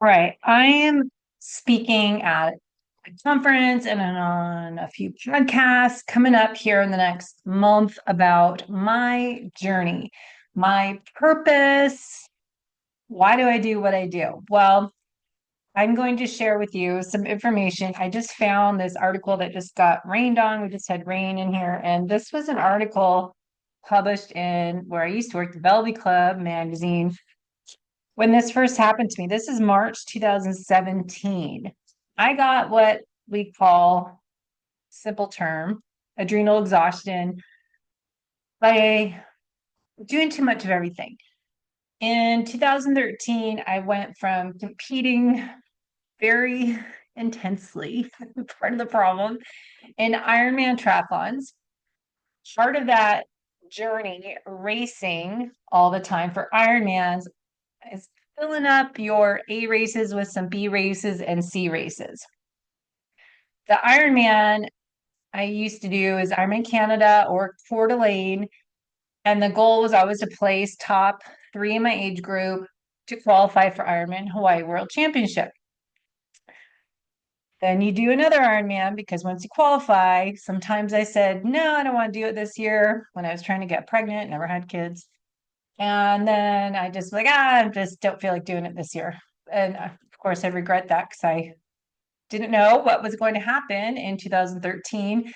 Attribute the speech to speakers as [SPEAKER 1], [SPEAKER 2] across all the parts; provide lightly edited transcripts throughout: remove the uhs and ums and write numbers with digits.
[SPEAKER 1] Right. I am speaking at a conference and on a few podcasts coming up here in the next month about my journey, my purpose. Why do I do what I do? Well, I'm going to share with you some information. I just found this article that just got rained on. We just had rain in here. And this was an article published in where I used to work, the Bellevue Club magazine when this first happened to me. This is March 2017. I got what we call, simple term, adrenal exhaustion by doing too much of everything. In 2013, I went from competing very intensely, part of the problem, in Ironman triathlons. Part of that journey, racing all the time for Ironmans, is filling up your A races with some B races and C races. The Ironman I used to do is Ironman Canada or Coeur d'Alene, and the goal was always to place top three in my age group to qualify for Ironman Hawaii World Championship. Then you do another Ironman because once you qualify, sometimes I said, no, I don't want to do it this year when I was trying to get pregnant, never had kids. And then I just like, I just don't feel like doing it this year. And of course, I regret that because I didn't know what was going to happen in 2013.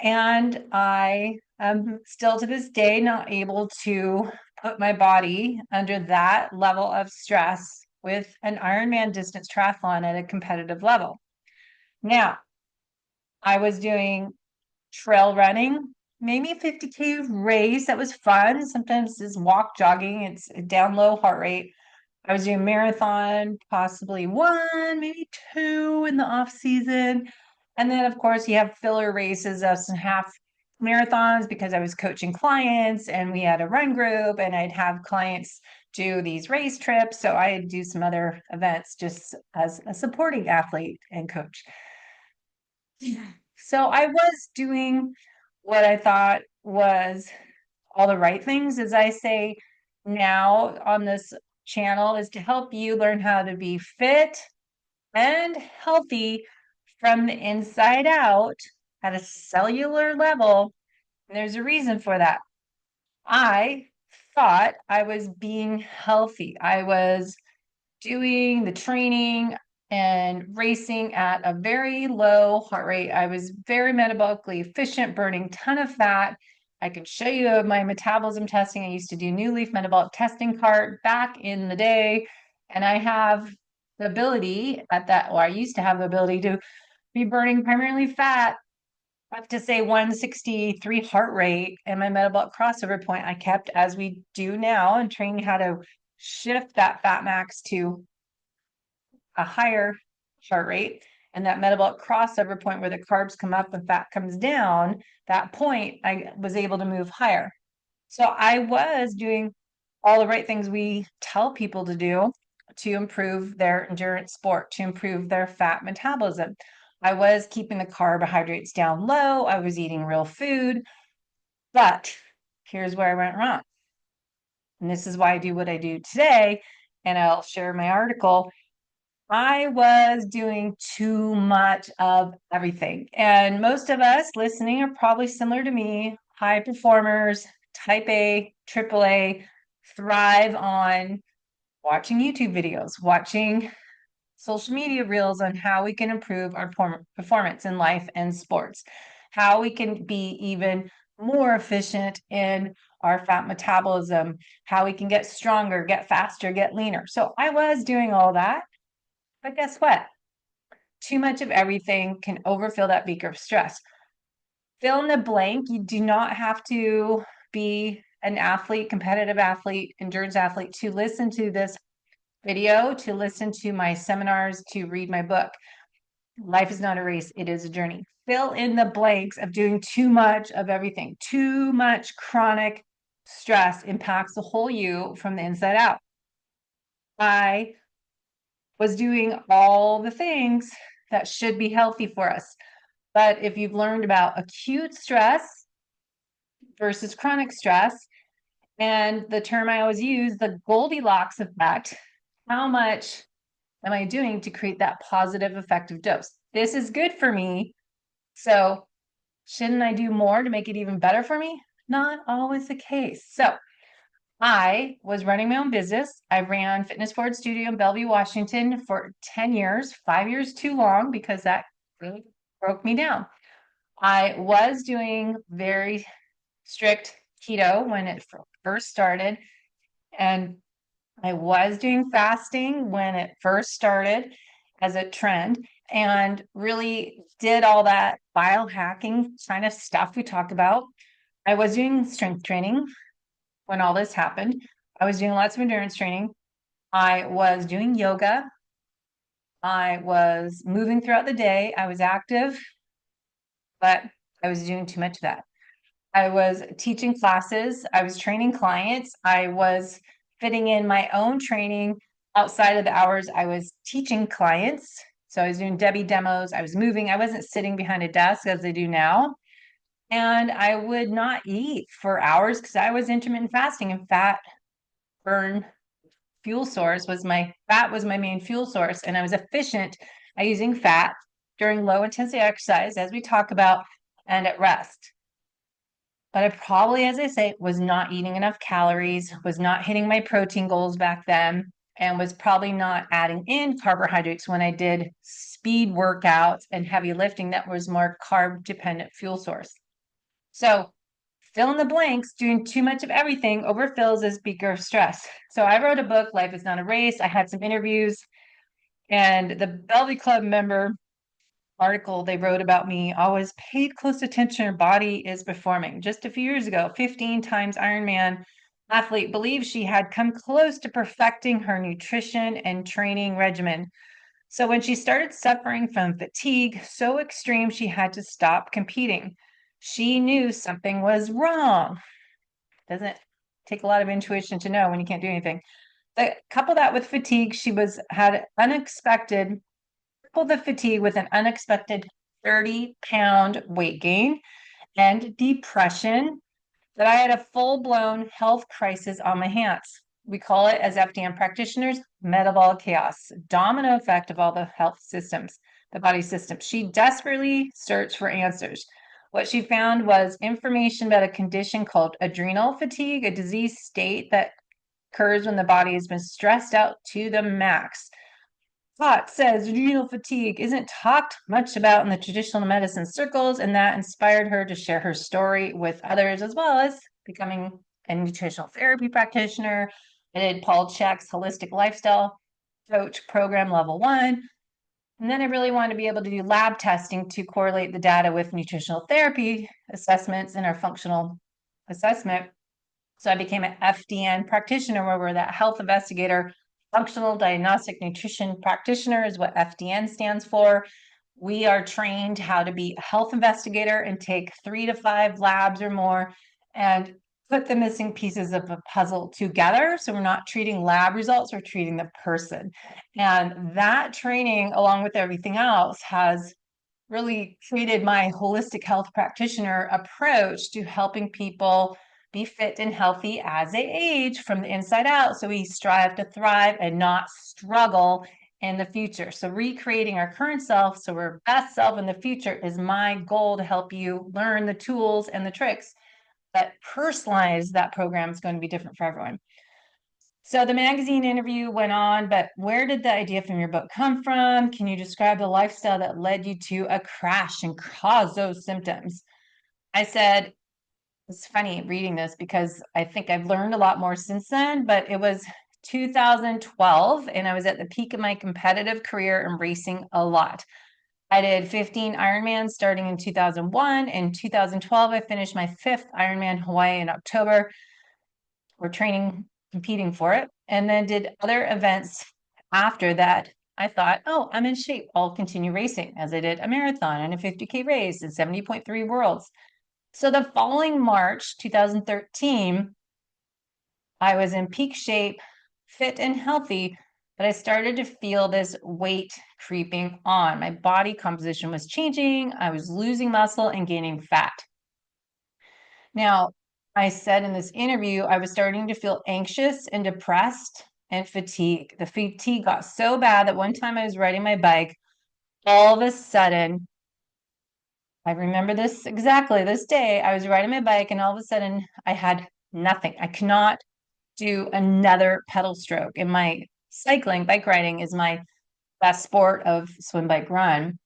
[SPEAKER 1] And I am still to this day not able to put my body under that level of stress with an Ironman distance triathlon at a competitive level. Now, I was doing trail running, maybe a 50K race that was fun. Sometimes it's walk jogging, it's a down low heart rate. I was doing marathon, possibly one, maybe two in the off season. And then, of course, you have filler races of some half marathons because I was coaching clients and we had a run group and I'd have clients do these race trips. So I'd do some other events just as a supporting athlete and coach. So I was doing what I thought was all the right things, as I say now on this channel, is to help you learn how to be fit and healthy from the inside out at a cellular level. And there's a reason for that. I thought I was being healthy. I was doing the training and racing at a very low heart rate. I was very metabolically efficient, burning ton of fat. I could show you my metabolism testing. I used to do New Leaf metabolic testing cart back in the day. And I have the ability at that, or I used to have the ability to be burning primarily fat up to say 163 heart rate, and my metabolic crossover point I kept as we do now and training how to shift that fat max to a higher heart rate, and that metabolic crossover point where the carbs come up and fat comes down, that point I was able to move higher. So I was doing all the right things we tell people to do to improve their endurance sport, to improve their fat metabolism. I was keeping the carbohydrates down low. I was eating real food. But here's where I went wrong. And this is why I do what I do today. And I'll share my article. I was doing too much of everything. And most of us listening are probably similar to me, high performers, type A, triple A, thrive on watching YouTube videos, watching social media reels on how we can improve our performance in life and sports, how we can be even more efficient in our fat metabolism, how we can get stronger, get faster, get leaner. So I was doing all that. But guess what? Too much of everything can overfill that beaker of stress. Fill in the blank. You do not have to be an athlete, competitive athlete, endurance athlete to listen to this video, to listen to my seminars, to read my book. Life is not a race, it is a journey. Fill in the blanks of doing too much of everything. Too much chronic stress impacts the whole you from the inside out. I was doing all the things that should be healthy for us. But if you've learned about acute stress versus chronic stress, and the term I always use, the Goldilocks effect, how much am I doing to create that positive effective dose? This is good for me. So shouldn't I do more to make it even better for me? Not always the case. So I was running my own business. I ran Fitness Forward Studio in Bellevue, Washington for 10 years, 5 years too long because that really broke me down. I was doing very strict keto when it first started, and I was doing fasting when it first started as a trend, and really did all that biohacking kind of stuff we talked about. I was doing strength training when all this happened. I was doing lots of endurance training. I was doing yoga. I was moving throughout the day. I was active, but I was doing too much of that. I was teaching classes. I was training clients. I was fitting in my own training outside of the hours I was teaching clients. So I was doing Debbie demos. I was moving. I wasn't sitting behind a desk as I do now. And I would not eat for hours because I was intermittent fasting, and fat burn fuel source was my fat was my main fuel source. And I was efficient at using fat during low intensity exercise, as we talk about, and at rest. But I probably, as I say, was not eating enough calories, was not hitting my protein goals back then, and was probably not adding in carbohydrates when I did speed workouts and heavy lifting that was more carb dependent fuel source. So fill in the blanks, doing too much of everything overfills as beaker of stress. So I wrote a book, Life is Not a Race. I had some interviews, and the Bellevue Club member article they wrote about me always paid close attention. Her body is performing. Just a few years ago, 15 times Ironman athlete believed she had come close to perfecting her nutrition and training regimen. So when she started suffering from fatigue so extreme she had to stop competing, she knew something was wrong. Doesn't take a lot of intuition to know when you can't do anything. Couple that with fatigue, she had unexpected couple the fatigue with an unexpected 30-pound weight gain and depression that I had a full-blown health crisis on my hands. We call it, as FDN practitioners, metabolic chaos, domino effect of all the health systems, the body systems. She desperately searched for answers. What she found was information about a condition called adrenal fatigue, a disease state that occurs when the body has been stressed out to the max. Scott says adrenal fatigue isn't talked much about in the traditional medicine circles, and that inspired her to share her story with others, as well as becoming a nutritional therapy practitioner. I did Paul Chek's Holistic Lifestyle Coach Program Level 1. And then I really wanted to be able to do lab testing to correlate the data with nutritional therapy assessments in our functional assessment. So I became an FDN practitioner, where we're that health investigator. Functional Diagnostic Nutrition Practitioner is what FDN stands for. We are trained how to be a health investigator and take 3 to 5 labs or more and put the missing pieces of a puzzle together. So we're not treating lab results, we're treating the person. And that training, along with everything else, has really created my holistic health practitioner approach to helping people be fit and healthy as they age from the inside out. So we strive to thrive and not struggle in the future. So recreating our current self so we're best self in the future is my goal, to help you learn the tools and the tricks. But personalized, that program is going to be different for everyone. So the magazine interview went on, but where did the idea from your book come from? Can you describe the lifestyle that led you to a crash and caused those symptoms? I said, it's funny reading this because I think I've learned a lot more since then, but it was 2012 and I was at the peak of my competitive career and racing a lot. I did 15 Ironmans starting in 2001. In 2012, I finished my 5th Ironman Hawaii in October. We're training, competing for it, and then did other events after that. I thought, oh, I'm in shape. I'll continue racing, as I did a marathon and a 50K race and 70.3 worlds. So the following March 2013, I was in peak shape, fit and healthy, but I started to feel this weight creeping on. My body composition was changing. I was losing muscle and gaining fat. Now, I said in this interview, I was starting to feel anxious and depressed. and fatigue. The fatigue got so bad that one time I was riding my bike, all of a sudden, I remember this exactly this day. I was riding my bike, and all of a sudden, I had nothing. I cannot do another pedal stroke. And my cycling, bike riding is my best sport of swim, bike, run.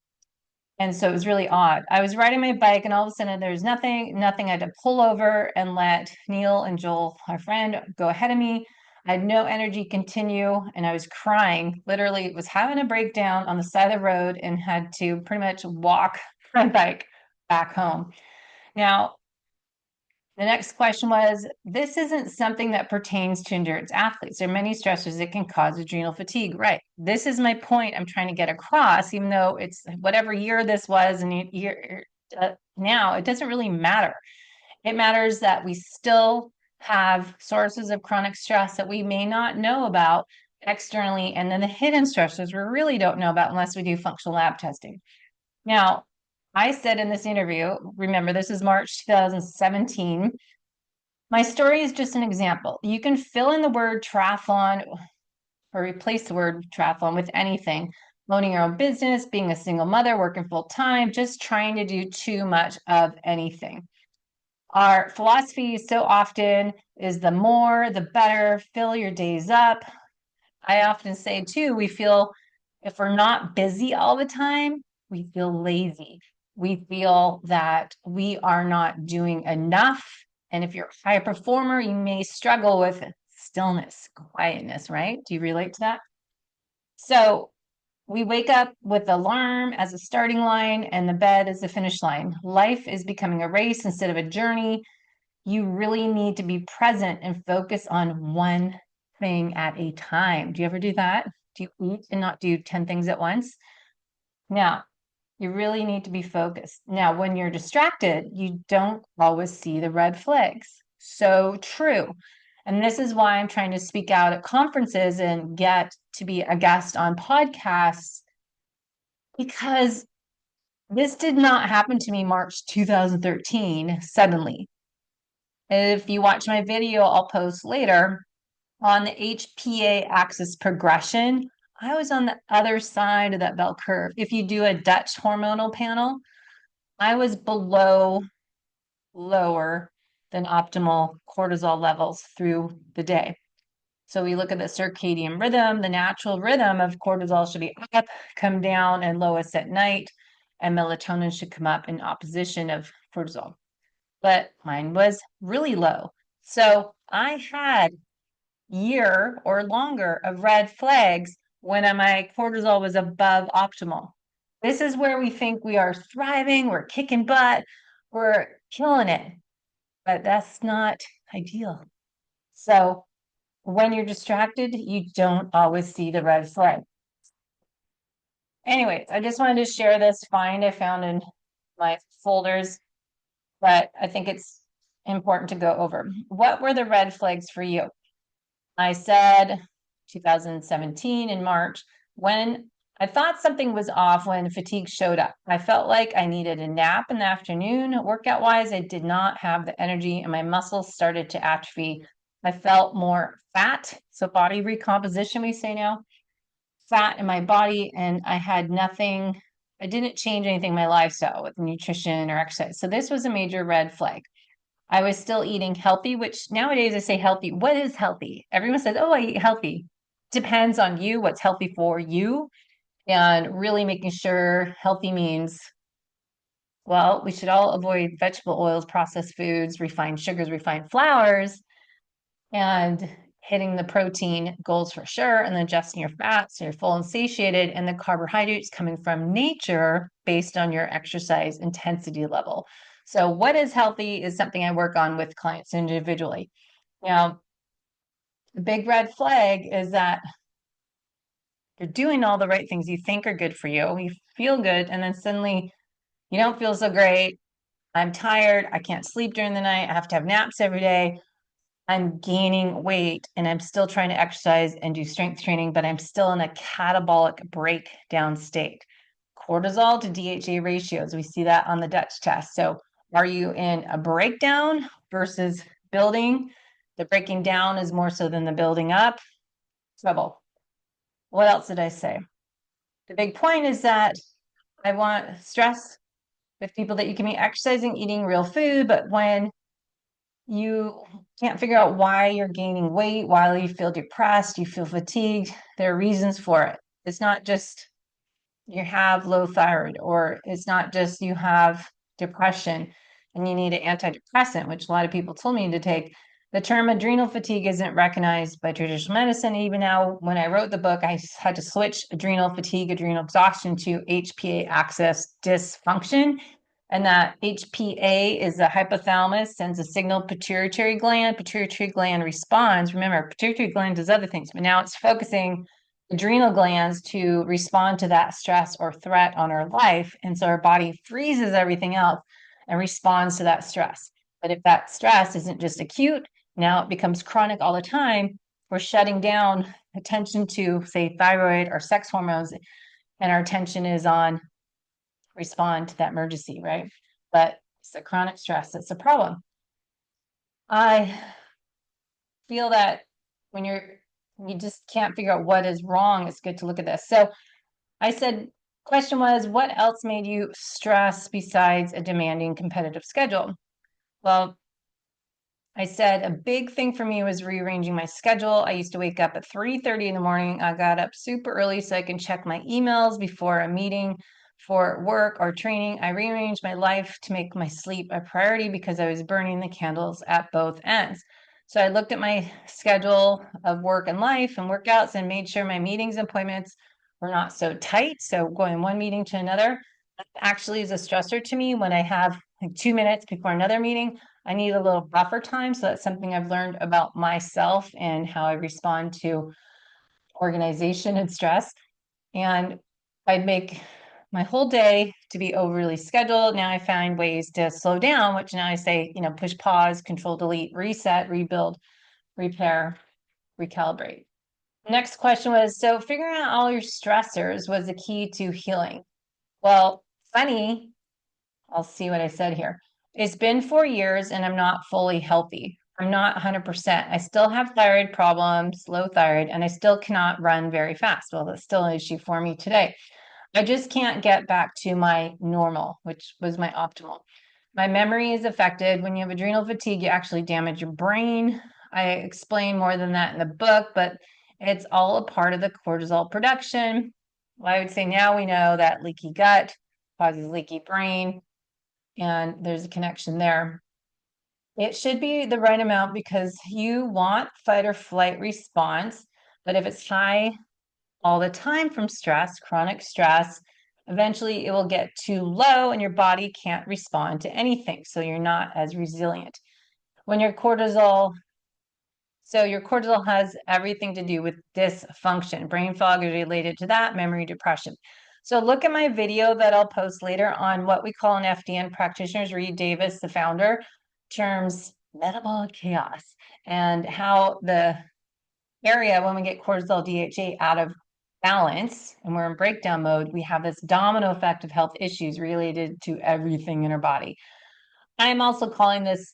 [SPEAKER 1] And so it was really odd. I was riding my bike, and all of a sudden there's nothing. I had to pull over and let Neil and Joel, our friend, go ahead of me. I had no energy continue, and I was crying. Literally, was having a breakdown on the side of the road and had to pretty much walk my bike back home. Now, the next question was, this isn't something that pertains to endurance athletes. There are many stressors that can cause adrenal fatigue. Right. This is my point I'm trying to get across, even though it's whatever year this was and year now, it doesn't really matter. It matters that we still have sources of chronic stress that we may not know about externally, and then the hidden stressors we really don't know about unless we do functional lab testing. Now, I said in this interview, remember, this is March 2017. My story is just an example. You can fill in the word triathlon or replace the word triathlon with anything. Owning your own business, being a single mother, working full time, just trying to do too much of anything. Our philosophy so often is the more, the better, fill your days up. I often say too, we feel if we're not busy all the time, we feel lazy. We feel that we are not doing enough. And if you're a high performer, you may struggle with stillness, quietness, right? Do you relate to that? So we wake up with the alarm as a starting line and the bed as the finish line. Life is becoming a race instead of a journey. You really need to be present and focus on one thing at a time. Do you ever do that? Do you eat and not do 10 things at once? Now, you really need to be focused. Now, when you're distracted, you don't always see the red flags. So true. And this is why I'm trying to speak out at conferences and get to be a guest on podcasts, because this did not happen to me March 2013 suddenly. If you watch my video, I'll post later on the HPA axis progression. I was on the other side of that bell curve. If you do a Dutch hormonal panel, I was lower than optimal cortisol levels through the day. So we look at the circadian rhythm, the natural rhythm of cortisol should be up, come down, and lowest at night, and melatonin should come up in opposition of cortisol. But mine was really low. So I had year or longer of red flags when my cortisol was above optimal. This is where we think we are thriving, we're kicking butt, we're killing it, but that's not ideal. So when you're distracted, you don't always see the red flag. Anyways, I just wanted to share this find I found in my folders, but I think it's important to go over. What were the red flags for you? I said 2017 in March, when I thought something was off when fatigue showed up. I felt like I needed a nap in the afternoon. Workout wise, I did not have the energy and my muscles started to atrophy. I felt more fat. So body recomposition, we say now, fat in my body, and I had nothing. I didn't change anything in my lifestyle with nutrition or exercise. So this was a major red flag. I was still eating healthy, which nowadays I say healthy. What is healthy? Everyone says, oh, I eat healthy. Depends on you, what's healthy for you, and really making sure healthy means, well, we should all avoid vegetable oils, processed foods, refined sugars, refined flours, and hitting the protein goals for sure, and then adjusting your fats so you're full and satiated, and the carbohydrates coming from nature based on your exercise intensity level. So what is healthy is something I work on with clients individually. Now, the big red flag is that you're doing all the right things you think are good for you. You feel good, and then suddenly you don't feel so great. I'm tired. I can't sleep during the night. I have to have naps every day. I'm gaining weight and I'm still trying to exercise and do strength training, but I'm still in a catabolic breakdown state. Cortisol to DHA ratios, we see that on the Dutch test. So are you in a breakdown versus building? The breaking down is more so than the building up. trouble. What else did I say? The big point is that I want stress with people that you can be exercising, eating real food, but when you can't figure out why you're gaining weight, why you feel depressed, you feel fatigued, there are reasons for it. It's not just you have low thyroid, or it's not just you have depression and you need an antidepressant, which a lot of people told me to take. The term adrenal fatigue isn't recognized by traditional medicine. Even now, when I wrote the book, I had to switch adrenal fatigue, adrenal exhaustion to HPA axis dysfunction. And that HPA is the hypothalamus, sends a signal pituitary gland responds. Remember, pituitary gland does other things, but now it's focusing adrenal glands to respond to that stress or threat on our life. And so our body freezes everything else and responds to that stress. But if that stress isn't just acute, now it becomes chronic all the time, we're shutting down attention to, say, thyroid or sex hormones, and our attention is on respond to that emergency, right? But it's the chronic stress that's the problem. I feel that when you just can't figure out what is wrong, it's good to look at this. So I said, question was, what else made you stress besides a demanding competitive schedule? Well, I said a big thing for me was rearranging my schedule. I used to wake up at 3:30 in the morning. I got up super early so I can check my emails before a meeting for work or training. I rearranged my life to make my sleep a priority because I was burning the candles at both ends. So I looked at my schedule of work and life and workouts and made sure my meetings and appointments were not so tight. So going one meeting to another actually is a stressor to me when I have like 2 minutes before another meeting. I need a little buffer time. So that's something I've learned about myself and how I respond to organization and stress. And I'd make my whole day to be overly scheduled. Now I find ways to slow down, which now I say, push pause, control, delete, reset, rebuild, repair, recalibrate. Next question was, so figuring out all your stressors was the key to healing. Well, funny, I'll see what I said here. It's been 4 years and I'm not fully healthy. I'm not 100%. I still have thyroid problems, low thyroid, and I still cannot run very fast. Well, that's still an issue for me today. I just can't get back to my normal, which was my optimal. My memory is affected. When you have adrenal fatigue, you actually damage your brain. I explain more than that in the book, but it's all a part of the cortisol production. Well, I would say now we know that leaky gut causes leaky brain, and there's a connection there. It should be the right amount because you want fight or flight response, but if it's high all the time from stress, chronic stress, eventually it will get too low and your body can't respond to anything. So you're not as resilient. When your cortisol has everything to do with dysfunction. Brain fog is related to that, memory depression. So look at my video that I'll post later on what we call in FDN practitioners, Reed Davis, the founder, terms metabolic chaos, and how the area when we get cortisol DHA out of balance and we're in breakdown mode, we have this domino effect of health issues related to everything in our body. I'm also calling this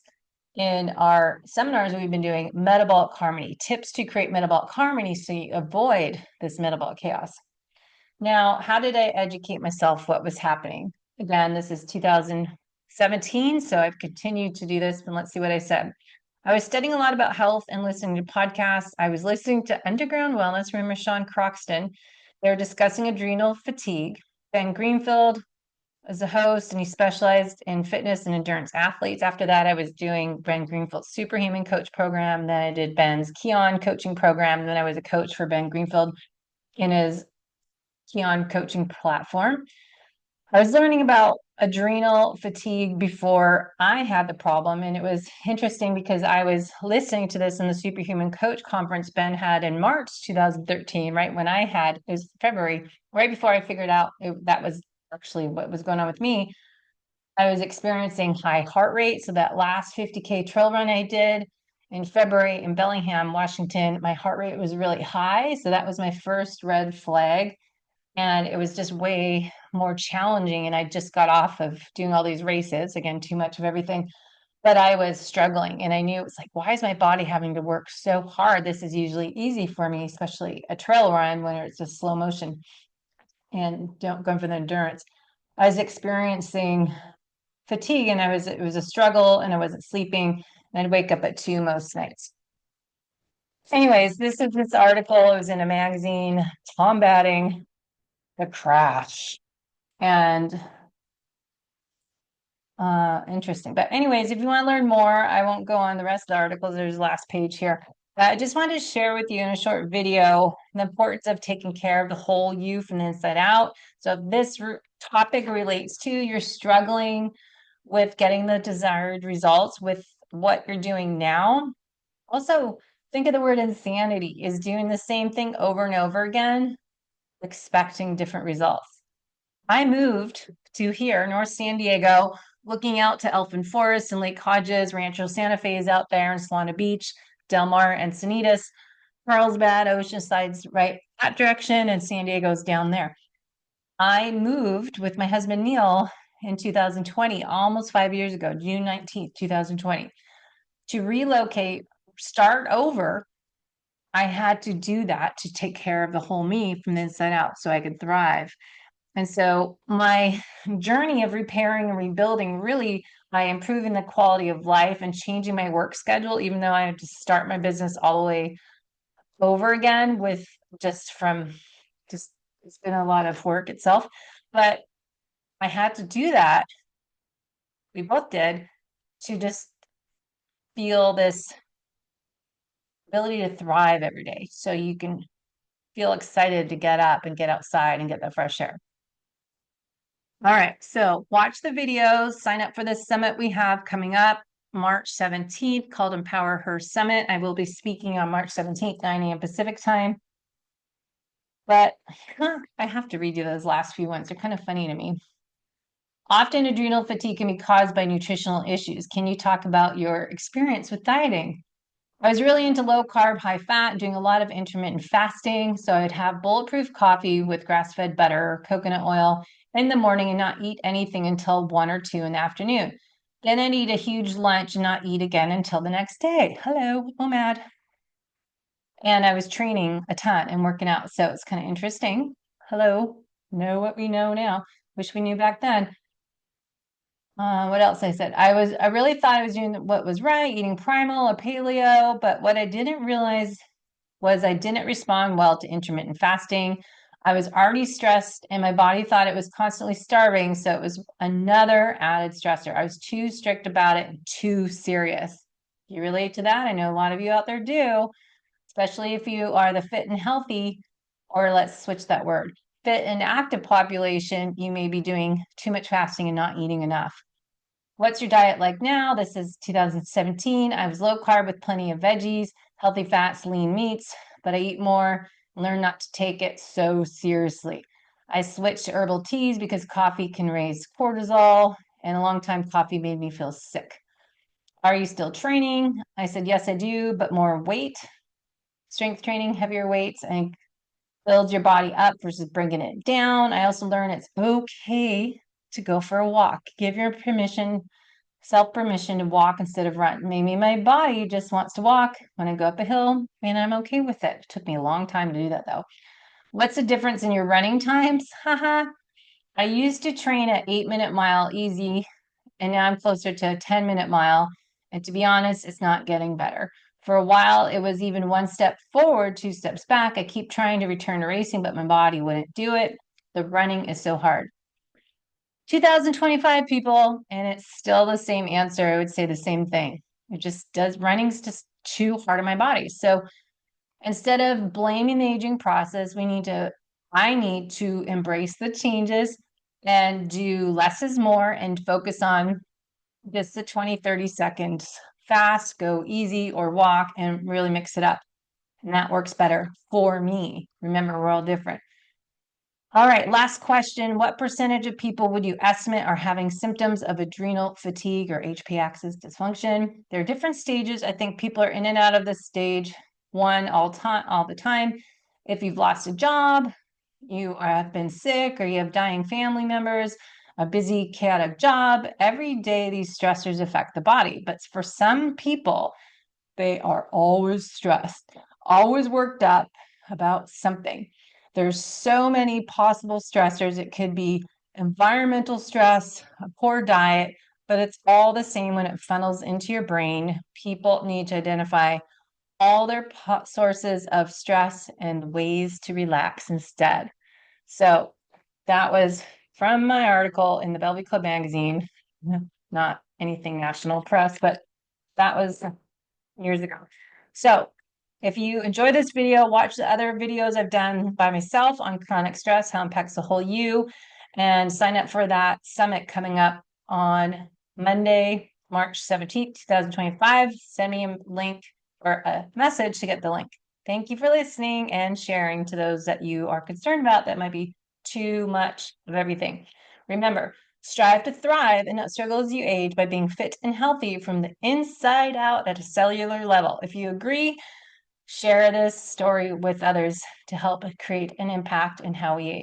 [SPEAKER 1] in our seminars we've been doing metabolic harmony, tips to create metabolic harmony so you avoid this metabolic chaos. Now, how did I educate myself what was happening? Again, this is 2017, so I've continued to do this, and let's see what I said. I was studying a lot about health and listening to podcasts. I was listening to Underground Wellness. Remember Sean Croxton? They were discussing adrenal fatigue. Ben Greenfield was a host, and he specialized in fitness and endurance athletes. After that, I was doing Ben Greenfield's Superhuman Coach program. Then I did Ben's Keon coaching program. And then I was a coach for Ben Greenfield in his Keon coaching platform. I was learning about adrenal fatigue before I had the problem. And it was interesting because I was listening to this in the Superhuman Coach conference Ben had in March 2013, right when I had, it was February, right before I figured out that was actually what was going on with me. I was experiencing high heart rate. So that last 50K trail run I did in February in Bellingham, Washington, my heart rate was really high. So that was my first red flag. And it was just way more challenging. And I just got off of doing all these races, again, too much of everything. but I was struggling and I knew it was like, why is my body having to work so hard? This is usually easy for me, especially a trail run when it's just slow motion and don't going for the endurance. I was experiencing fatigue and it was a struggle and I wasn't sleeping and I'd wake up at 2 most nights. Anyways, this is this article. It was in a magazine combating the crash. And interesting. But anyways, if you want to learn more, I won't go on the rest of the articles. There's the last page here. I just wanted to share with you in a short video the importance of taking care of the whole you from the inside out. So if this topic relates to you're struggling with getting the desired results with what you're doing now, also think of the word insanity is doing the same thing over and over again, expecting different results. I moved to here, North San Diego, looking out to Elfin Forest and Lake Hodges, Rancho Santa Fe is out there, and Solana Beach, Del Mar, Encinitas, Carlsbad, Oceanside's right that direction, and San Diego's down there. I moved with my husband Neil in 2020, almost 5 years ago, June 19th, 2020, to relocate, start over. I had to do that to take care of the whole me from the inside out so I could thrive. And so my journey of repairing and rebuilding really by improving the quality of life and changing my work schedule, even though I had to start my business all the way over again with just from just it's been a lot of work itself. But I had to do that. We both did to just feel this ability to thrive every day. So you can feel excited to get up and get outside and get the fresh air. All right, so watch the videos, sign up for the summit we have coming up March 17th called Empower Her Summit. I will be speaking on March 17th, 9 a.m. Pacific time. But I have to read you those last few ones. They're kind of funny to me. Often adrenal fatigue can be caused by nutritional issues. Can you talk about your experience with dieting? I was really into low carb, high fat, doing a lot of intermittent fasting. So I'd have bulletproof coffee with grass fed butter, coconut oil in the morning and not eat anything until 1 or 2 in the afternoon. Then I'd eat a huge lunch and not eat again until the next day. Hello, OMAD. And I was training a ton and working out. So it's kind of interesting. Hello, know what we know now. Wish we knew back then. What else I said? I really thought I was doing what was right, eating primal or paleo, but what I didn't realize was I didn't respond well to intermittent fasting. I was already stressed and my body thought it was constantly starving. So it was another added stressor. I was too strict about it and too serious. You relate to that? I know a lot of you out there do, especially if you are the fit and healthy, or let's switch that word, fit and active population, you may be doing too much fasting and not eating enough. What's your diet like now? This is 2017. I was low carb with plenty of veggies, healthy fats, lean meats, but I eat more, learn not to take it so seriously. I switched to herbal teas because coffee can raise cortisol, and a long time coffee made me feel sick. Are you still training? I said, yes, I do, but more weight, strength training, heavier weights, and builds your body up versus bringing it down. I also learned it's okay to go for a walk. Give your self permission to walk instead of run. Maybe my body just wants to walk when I go up a hill, and I'm okay with it. It took me a long time to do that though. What's the difference in your running times? Haha. I used to train at 8-minute mile easy, and now I'm closer to a 10-minute mile. And to be honest, it's not getting better. For a while, it was even 1 step forward, 2 steps back. I keep trying to return to racing, but my body wouldn't do it. The running is so hard. 2025 people, and it's still the same answer. I would say the same thing. It just does, running's just too hard on my body. So instead of blaming the aging process, I need to embrace the changes and do less is more and focus on just the 20, 30 seconds fast, go easy or walk and really mix it up. And that works better for me. Remember, we're all different. All right, last question. What percentage of people would you estimate are having symptoms of adrenal fatigue or HP axis dysfunction? There are different stages. I think people are in and out of this stage one all the time. If you've lost a job, you have been sick, or you have dying family members, a busy, chaotic job. Every day, these stressors affect the body. But for some people, they are always stressed, always worked up about something. There's so many possible stressors. It could be environmental stress, a poor diet, but it's all the same when it funnels into your brain. People need to identify all their sources of stress and ways to relax instead. So that was from my article in the Bellevue Club magazine, not anything national press, but that was years ago. So if you enjoy this video, watch the other videos I've done by myself on chronic stress, how it impacts the whole you, and sign up for that summit coming up on Monday, March 17th, 2025. Send me a link or a message to get the link. Thank you for listening and sharing to those that you are concerned about that might be too much of everything. Remember, strive to thrive and not struggle as you age by being fit and healthy from the inside out at a cellular level. If you agree, share this story with others to help create an impact in how we age.